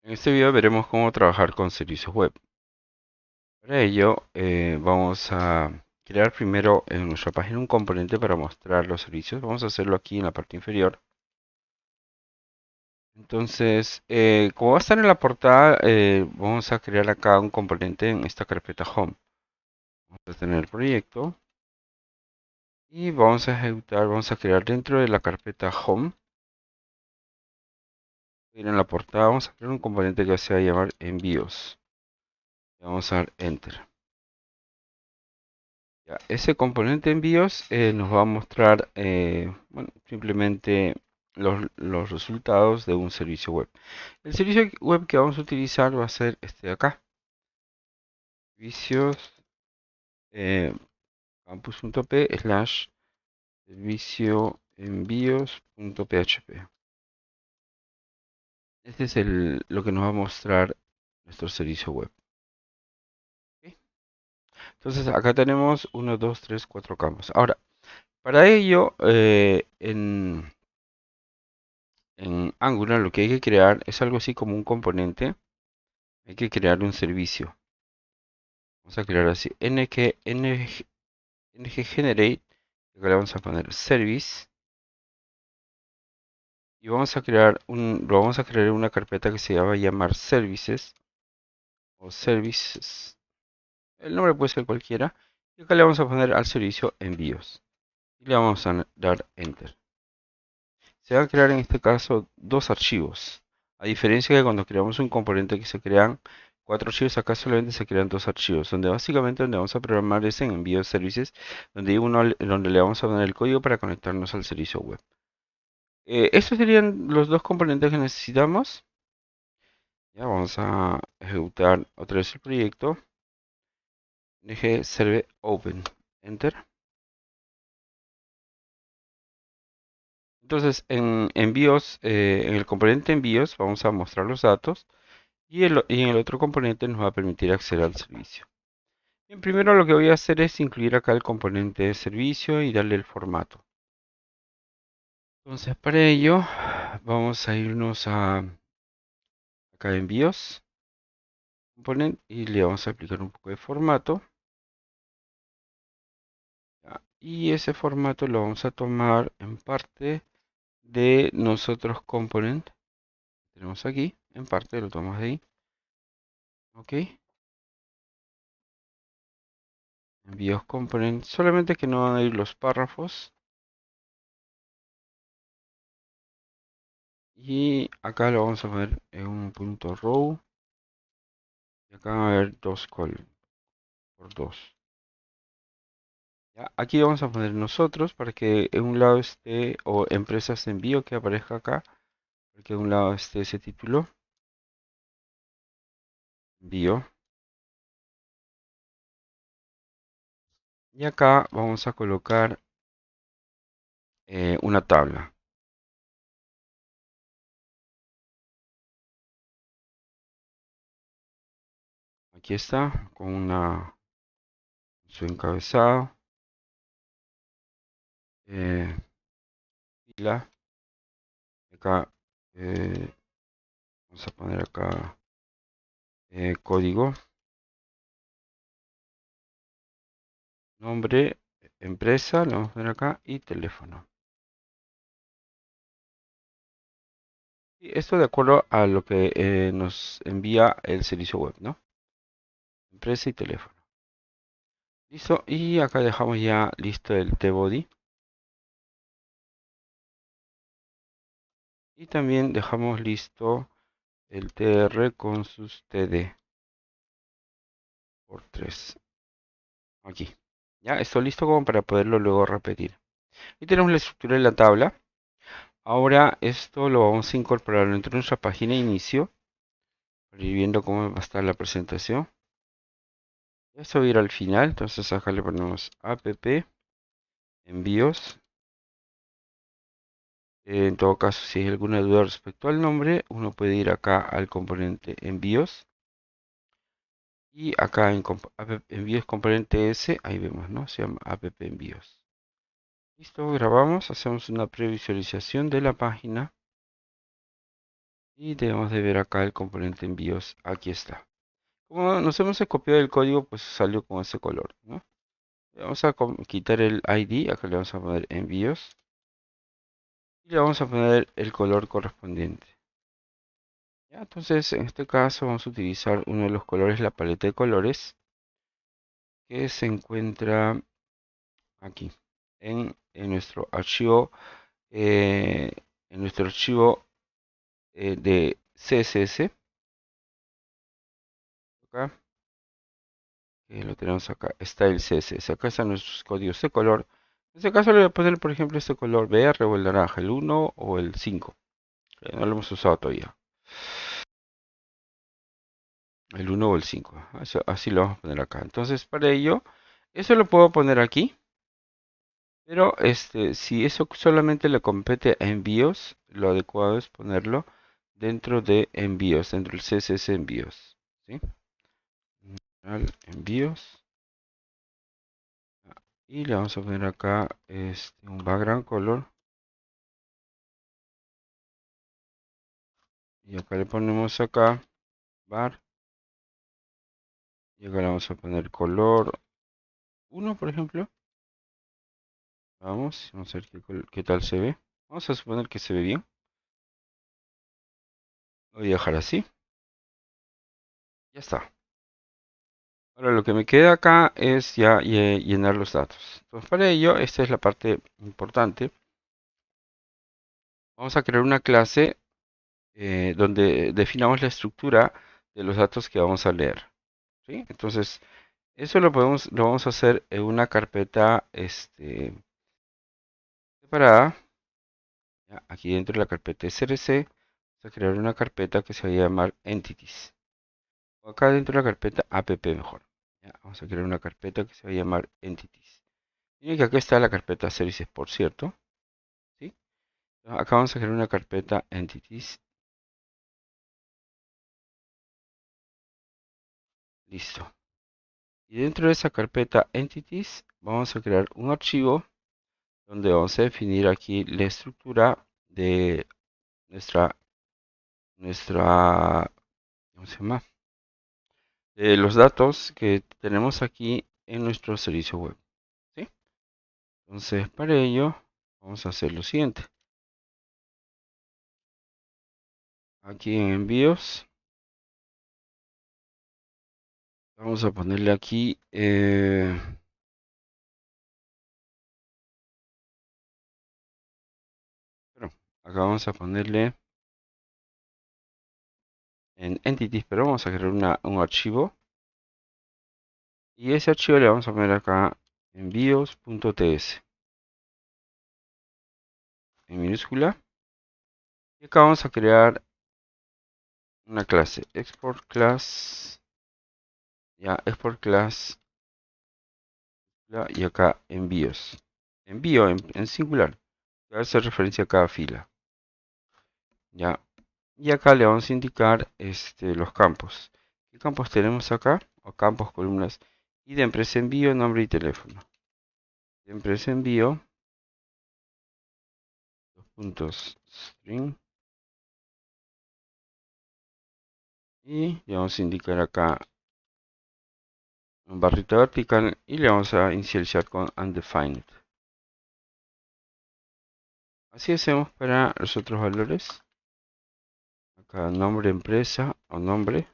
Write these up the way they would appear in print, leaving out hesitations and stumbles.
En este video veremos cómo trabajar con servicios web. Para ello, vamos a crear primero en nuestra página un componente para mostrar los servicios. Vamos a hacerlo aquí en la parte inferior. Entonces, como va a estar en la portada, vamos a crear acá un componente en esta carpeta Home. Vamos a tener el proyecto y vamos a ejecutar, vamos a crear dentro de la carpeta Home. Ir en la portada, vamos a crear un componente que se va a llamar envíos. Vamos a dar Enter. Ya, ese componente envíos nos va a mostrar bueno, simplemente los resultados de un servicio web. El servicio web que vamos a utilizar va a ser este de acá. Servicios eh, campus.p slash servicio envíos.php. Este es lo que nos va a mostrar nuestro servicio web. ¿Ok? Entonces acá tenemos 1, 2, 3, 4 campos. Ahora, para ello, en Angular lo que hay que crear es algo así como un componente. Hay que crear un servicio. Vamos a crear así ng generate. Acá le vamos a poner service. Y lo vamos a crear en una carpeta que se va a llamar services o services. El nombre puede ser cualquiera. Y acá le vamos a poner al servicio envíos. Y le vamos a dar enter. Se va a crear en este caso dos archivos. A diferencia de cuando creamos un componente que se crean cuatro archivos, acá solamente se crean dos archivos, donde básicamente donde vamos a programar es en envío de servicios, donde le vamos a poner el código para conectarnos al servicio web. Estos serían los dos componentes que necesitamos. Ya vamos a ejecutar otra vez el proyecto. Dejé serve open. Enter. Entonces en envíos, en el componente envíos vamos a mostrar los datos. Y en el otro componente nos va a permitir acceder al servicio. Bien, primero lo que voy a hacer es incluir acá el componente de servicio y darle el formato. Entonces para ello vamos a irnos a acá a envíos, componente, y le vamos a aplicar un poco de formato. Ya, y ese formato lo vamos a tomar en parte de nosotros component. Tenemos aquí, en parte lo tomamos de ahí. Ok. Envíos component, solamente que no van a ir los párrafos. Y acá lo vamos a poner en un punto row. Y acá va a haber dos col por dos. Ya, aquí vamos a poner nosotros para que en un lado esté, o empresas de envío que aparezca acá, para que en un lado esté ese título, envío. Y acá vamos a colocar una tabla. Aquí está, con su encabezado. Eh, Fila. Acá vamos a poner acá código, nombre, empresa, lo vamos a poner acá, y teléfono. Y esto de acuerdo a lo que nos envía el servicio web, ¿no? Empresa y teléfono. Listo, y acá dejamos ya listo el tbody. Y también dejamos listo el tr con sus td por 3. Aquí. Ya, esto listo como para poderlo luego repetir. Y tenemos la estructura de la tabla. Ahora esto lo vamos a incorporar dentro de nuestra página de inicio. Para ir viendo cómo va a estar la presentación. Esto va a ir al final, entonces acá le ponemos app, envíos. En todo caso, si hay alguna duda respecto al nombre, uno puede ir acá al componente envíos. Y acá en envíos componente S, ahí vemos, ¿no? Se llama app envíos. Listo, grabamos, hacemos una previsualización de la página. Y debemos de ver acá el componente envíos. Aquí está. Como nos hemos copiado el código, pues salió con ese color, ¿no? Vamos a quitar el ID. Acá le vamos a poner envíos. Y le vamos a poner el color correspondiente. ¿Ya? Entonces, en este caso vamos a utilizar uno de los colores, la paleta de colores, que se encuentra aquí, en nuestro archivo, eh, en nuestro archivo de CSS. Acá, que lo tenemos acá, está el CSS. Acá están nuestros códigos de color. En este caso le voy a poner, por ejemplo, este color verde o el naranja, el 1 o el 5. No lo hemos usado todavía. El 1 o el 5. Así lo vamos a poner acá. Entonces, para ello, eso lo puedo poner aquí. Pero si eso solamente le compete a envíos, lo adecuado es ponerlo dentro de envíos, dentro del CSS envíos. ¿Sí? Envíos. Y le vamos a poner acá un background color. Y acá le ponemos acá bar. Y acá le vamos a poner color 1, por ejemplo. Vamos a ver qué tal se ve. Vamos a suponer que se ve bien. Voy a dejar así. Ya está. Ahora lo que me queda acá es ya llenar los datos. Entonces para ello, esta es la parte importante. Vamos a crear una clase donde definamos la estructura de los datos que vamos a leer. ¿Sí? Entonces, eso lo vamos a hacer en una carpeta separada. ¿Ya? Aquí dentro de la carpeta src, vamos a crear una carpeta que se va a llamar entities. O acá dentro de la carpeta app mejor. ¿Ya? Vamos a crear una carpeta que se va a llamar entities. Miren que acá está la carpeta services, por cierto. ¿Sí? Acá vamos a crear una carpeta entities. Listo. Y dentro de esa carpeta entities vamos a crear un archivo donde vamos a definir aquí la estructura de nuestra, ¿cómo se llama? De los datos que tenemos aquí en nuestro servicio web. ¿Sí? Entonces, para ello, vamos a hacer lo siguiente. Aquí en envíos, vamos a ponerle aquí, bueno, acá vamos a ponerle en entities, pero vamos a crear un archivo. Y ese archivo le vamos a poner acá envíos.ts en minúscula. Y acá vamos a crear una clase export class. Ya, export class. Y acá envíos. Envío en singular. Que hace referencia a cada fila. Ya. Y acá le vamos a indicar los campos. ¿Qué campos tenemos acá? O campos, columnas. Y de empresa envío, nombre y teléfono. De empresa envío. Dos puntos string. Y le vamos a indicar acá un barrita vertical y le vamos a inicializar con undefined. Así hacemos para los otros valores. Acá nombre empresa o nombre.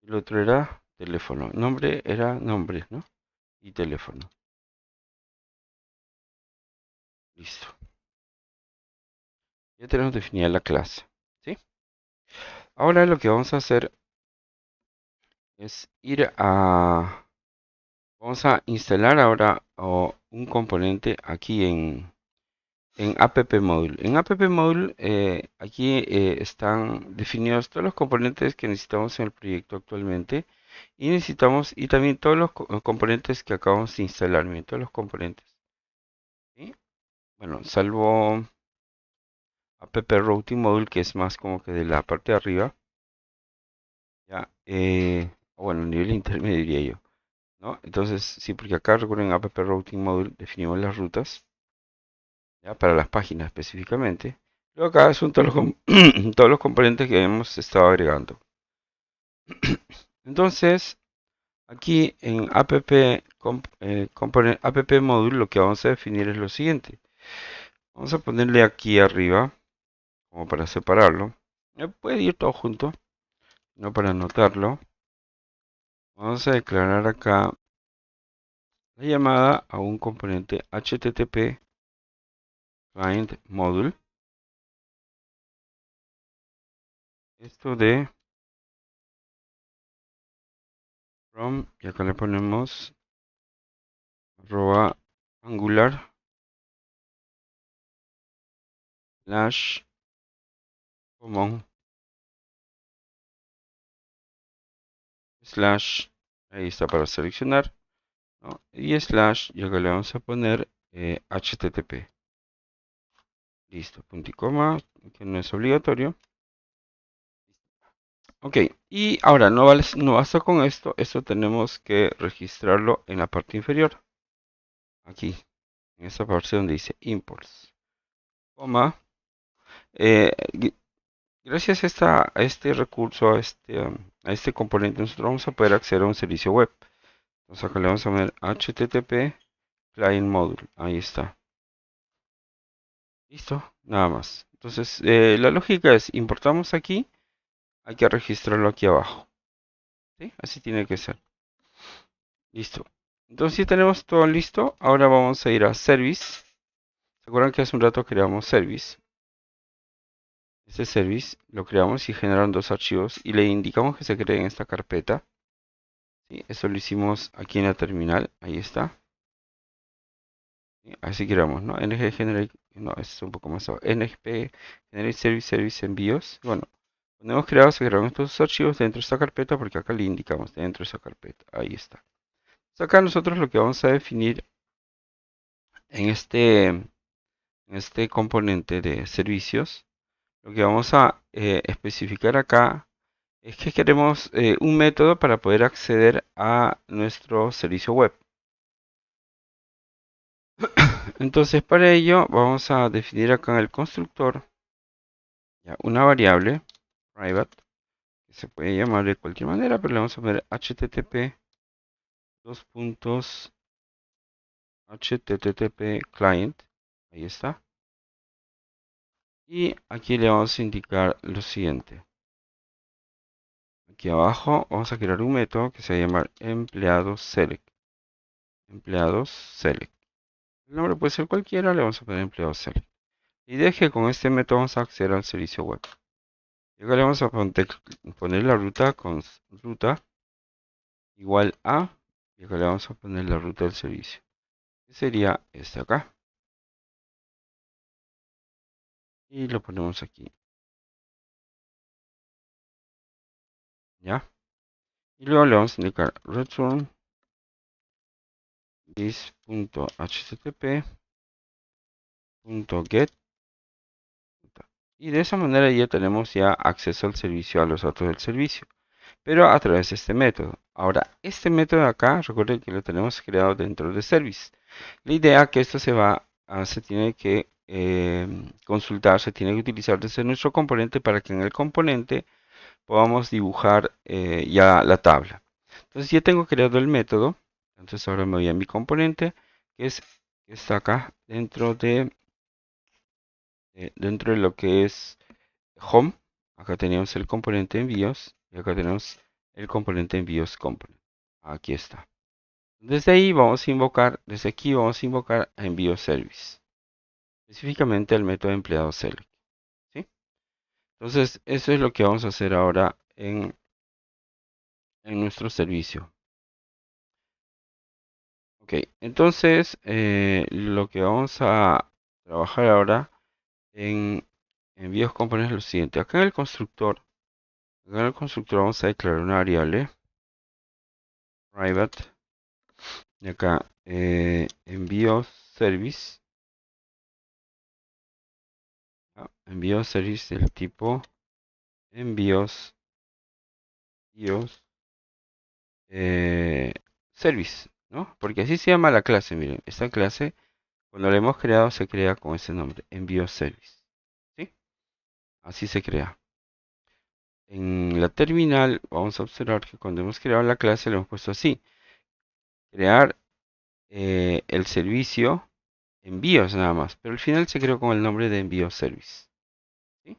El otro era teléfono. Nombre era nombre, ¿no? Y teléfono. Listo. Ya tenemos definida la clase. ¿Sí? Ahora lo que vamos a hacer es ir a... Vamos a instalar ahora un componente aquí en app module. En app module aquí están definidos todos los componentes que necesitamos en el proyecto actualmente y necesitamos y también todos los componentes que acabamos de instalar. Miren, todos los componentes. ¿Sí? Bueno, salvo app routing module que es más como que de la parte de arriba. Ya, bueno, nivel intermedio diría yo. ¿No? Entonces, sí, porque acá recuerden app routing module definimos las rutas. ¿Ya? Para las páginas específicamente. Luego acá son todos todos los componentes que hemos estado agregando. Entonces, aquí en app module lo que vamos a definir es lo siguiente. Vamos a ponerle aquí arriba, como para separarlo. Puede ir todo junto, no para anotarlo. Vamos a declarar acá la llamada a un componente HTTP Client Module. Esto de from, y acá le ponemos arroba angular slash common slash, ahí está para seleccionar, ¿no? Y slash, y acá le vamos a poner HTTP. Listo, punto y coma, que no es obligatorio. Ok, y ahora no basta con esto tenemos que registrarlo en la parte inferior. Aquí, en esta parte donde dice imports, coma. eh, Gracias a este recurso, a este componente, nosotros vamos a poder acceder a un servicio web. Entonces acá le vamos a poner HTTP Client Module. Ahí está. Listo, nada más. Entonces, la lógica es, importamos aquí, hay que registrarlo aquí abajo. ¿Sí? Así tiene que ser. Listo. Entonces, si tenemos todo listo, ahora vamos a ir a Service. ¿Se acuerdan que hace un rato creamos Service? Este Service lo creamos y generaron dos archivos y le indicamos que se cree en esta carpeta. ¿Sí? Eso lo hicimos aquí en la terminal. Ahí está. ¿Sí? Así creamos, ¿no? NG Generate, no, es un poco más abajo. NGP Generate Service envíos. Bueno, cuando hemos creado, se crearon estos archivos dentro de esta carpeta porque acá le indicamos dentro de esa carpeta. Ahí está. Entonces acá nosotros lo que vamos a definir en este componente de servicios, lo que vamos a especificar acá es que queremos un método para poder acceder a nuestro servicio web. Entonces para ello vamos a definir acá en el constructor ya, una variable private que se puede llamar de cualquier manera, pero le vamos a poner http dos puntos http client, ahí está, y aquí le vamos a indicar lo siguiente. Aquí abajo vamos a crear un método que se va a llamar empleados select. Empleados select. El nombre puede ser cualquiera, le vamos a poner empleados select. Y deje con este método vamos a acceder al servicio web. Y acá le vamos a poner la ruta con ruta igual a, y acá le vamos a poner la ruta del servicio, que sería esta acá. Y lo ponemos aquí, ¿ya? Y luego le vamos a indicar return this.http.get. Y de esa manera ya tenemos ya acceso al servicio, a los datos del servicio, pero a través de este método. Ahora, este método de acá, recuerden que lo tenemos creado dentro de service. La idea es que esto se tiene que consultar, se tiene que utilizar desde nuestro componente para que en el componente podamos dibujar ya la tabla. Entonces ya tengo creado el método. Entonces ahora me voy a mi componente, que está acá dentro de lo que es home. Acá tenemos el componente envíos y acá tenemos el componente envíos component. Aquí está. Desde ahí vamos a invocar, desde aquí vamos a invocar a envío service, específicamente el método empleado select. ¿Sí? Entonces eso es lo que vamos a hacer ahora en nuestro servicio. Ok, entonces lo que vamos a trabajar ahora en envíos componentes es lo siguiente. Acá en el constructor vamos a declarar una variable private y acá envíos service, ¿ya? Envíos service del tipo envíos eh, service, ¿no? Porque así se llama la clase, miren, esta clase cuando la hemos creado se crea con ese nombre, envíos service, ¿sí? Así se crea. En la terminal vamos a observar que cuando hemos creado la clase le hemos puesto así. Crear el servicio envíos nada más. Pero al final se creó con el nombre de envío service. ¿Sí?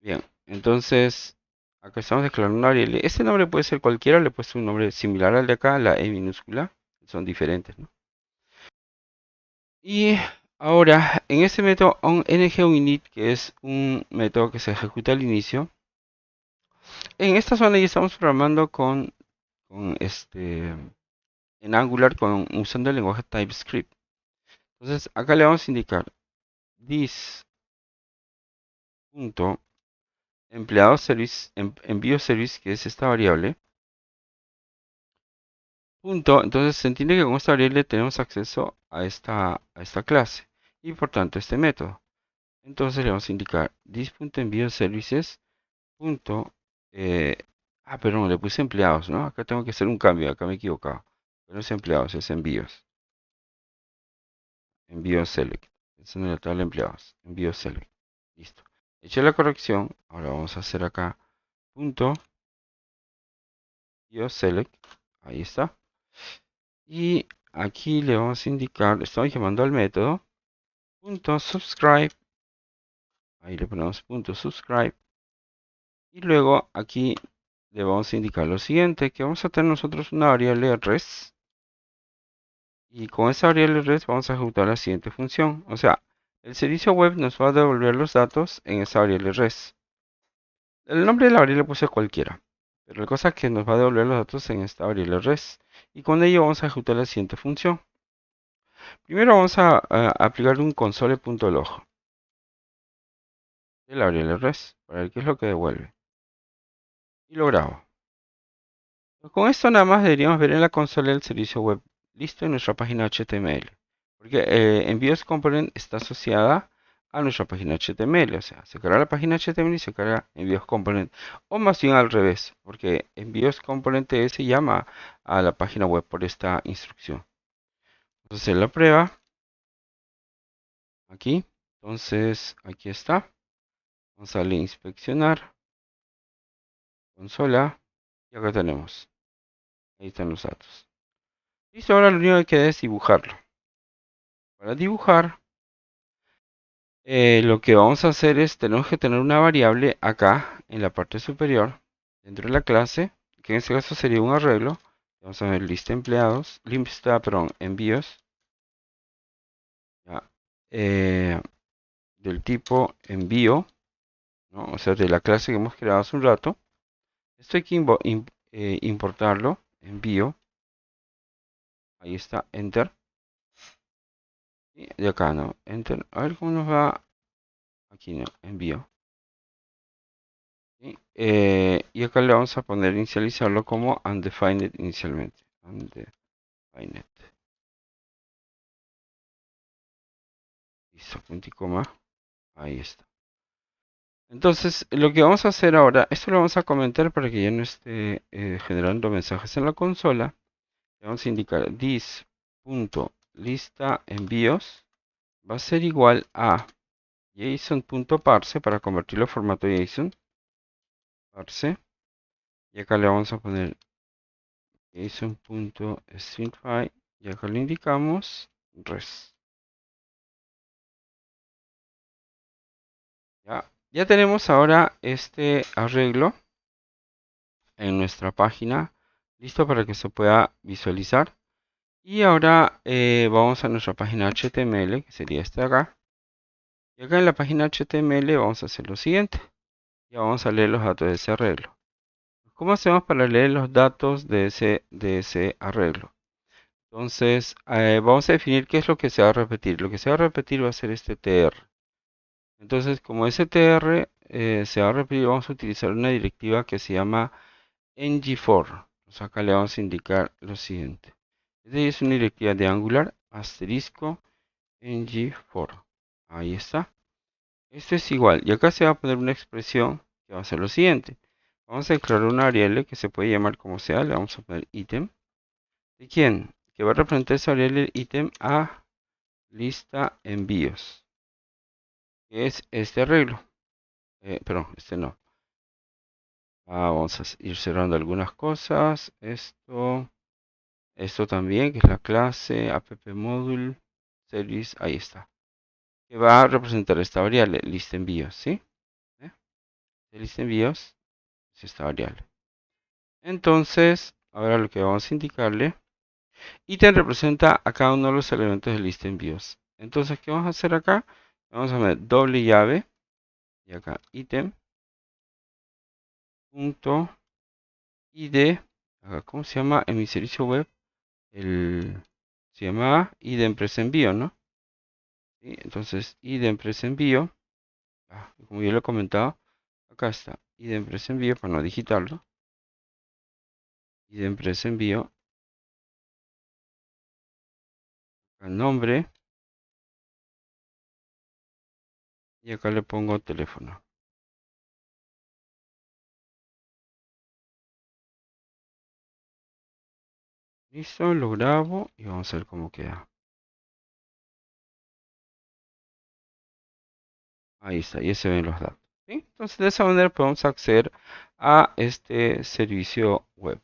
Bien, entonces acá estamos declarando una variable. Este nombre puede ser cualquiera, le he puesto un nombre similar al de acá, la E minúscula. Son diferentes, ¿no? Y ahora, en este método ngOnInit, que es un método que se ejecuta al inicio, en esta zona ya estamos programando en Angular usando el lenguaje TypeScript. Entonces, acá le vamos a indicar this.empleado service, envío service, que es esta variable. Entonces se entiende que con esta variable tenemos acceso a esta clase y por tanto a este método. Entonces le vamos a indicar this.envioservices. Eh, perdón, le puse empleados, ¿no? Acá tengo que hacer un cambio, acá me he equivocado. No es empleados, es envíos. Envío select. Es en la tabla de empleados. Envío select. Listo. Hecha la corrección, ahora vamos a hacer acá punto envío select. Ahí está. Y aquí le vamos a indicar, estamos llamando al método punto subscribe. Ahí le ponemos punto subscribe. Y luego aquí le vamos a indicar lo siguiente, que vamos a tener nosotros una variable res. Y con esa variable res vamos a ejecutar la siguiente función. O sea, el servicio web nos va a devolver los datos en esa variable res. El nombre de la variable puse cualquiera. Pero la cosa es que nos va a devolver los datos en esta variable res. Y con ello vamos a ejecutar la siguiente función. Primero vamos a aplicar un console.log de la variable res para ver qué es lo que devuelve. Y lo grabo. Con esto nada más deberíamos ver en la consola el servicio web listo en nuestra página HTML. Porque envíos component está asociada a nuestra página HTML. O sea, se carga la página HTML y se carga envíos component. O más bien al revés, porque envíos component se llama a la página web por esta instrucción. Entonces la prueba aquí. Entonces aquí está. Vamos a darle a inspeccionar. Consola. Y acá tenemos. Ahí están los datos. Listo, ahora lo único que queda es dibujarlo. Para dibujar, lo que vamos a hacer es, tenemos que tener una variable acá en la parte superior, dentro de la clase, que en este caso sería un arreglo. Vamos a ver lista empleados, lista, perdón, envíos, ya, del tipo envío, ¿no? O sea, de la clase que hemos creado hace un rato. Esto hay que importarlo, envío, ahí está, enter. Y de acá no, enter. A ver cómo nos va. Aquí no, envío. ¿Sí? Y acá le vamos a poner inicializarlo como undefined inicialmente. Undefined. Listo, punto y coma. Ahí está. Entonces, lo que vamos a hacer ahora, esto lo vamos a comentar para que ya no esté generando mensajes en la consola. Le vamos a indicar this.lista envíos va a ser igual a json.parse para convertirlo a formato JSON. Parse. Y acá le vamos a poner json.stringify y acá le indicamos res. Ya tenemos ahora este arreglo en nuestra página listo para que se pueda visualizar. Y ahora vamos a nuestra página HTML, que sería esta de acá. Y acá en la página HTML vamos a hacer lo siguiente. Ya vamos a leer los datos de ese arreglo. ¿Cómo hacemos para leer los datos de ese arreglo? Entonces, vamos a definir qué es lo que se va a repetir. Lo que se va a repetir va a ser este tr. Entonces, como ese tr se va a repetir, vamos a utilizar una directiva que se llama ng4. Entonces, acá le vamos a indicar lo siguiente. Esta es una directiva de Angular asterisco ng4. Ahí está. Esto es igual. Y acá se va a poner una expresión que va a ser lo siguiente. Vamos a declarar una variable que se puede llamar como sea. Le vamos a poner ítem. ¿De quién? Que va a representar esa variable ítem a lista envíos, que es este arreglo. Perdón, este no. Vamos a ir cerrando algunas cosas. Esto también, que es la clase app module service, ahí está. Que va a representar esta variable, lista envíos, ¿sí? ¿Eh? De lista envíos es esta variable. Entonces, ahora lo que vamos a indicarle, ítem representa a cada uno de los elementos de lista envíos. Entonces, ¿qué vamos a hacer acá? Vamos a poner doble llave y acá ítem punto id, acá, ¿cómo se llama en mi servicio web? Se llama id empresa envío, ¿no? ¿Sí? Entonces, id empresa envío, como yo lo he comentado, acá está, id empresa envío para no digitarlo, id empresa envío, el nombre y acá le pongo teléfono. Listo, lo grabo y vamos a ver cómo queda. Ahí está, y se ven los datos. ¿Sí? Entonces, de esa manera podemos acceder a este servicio web.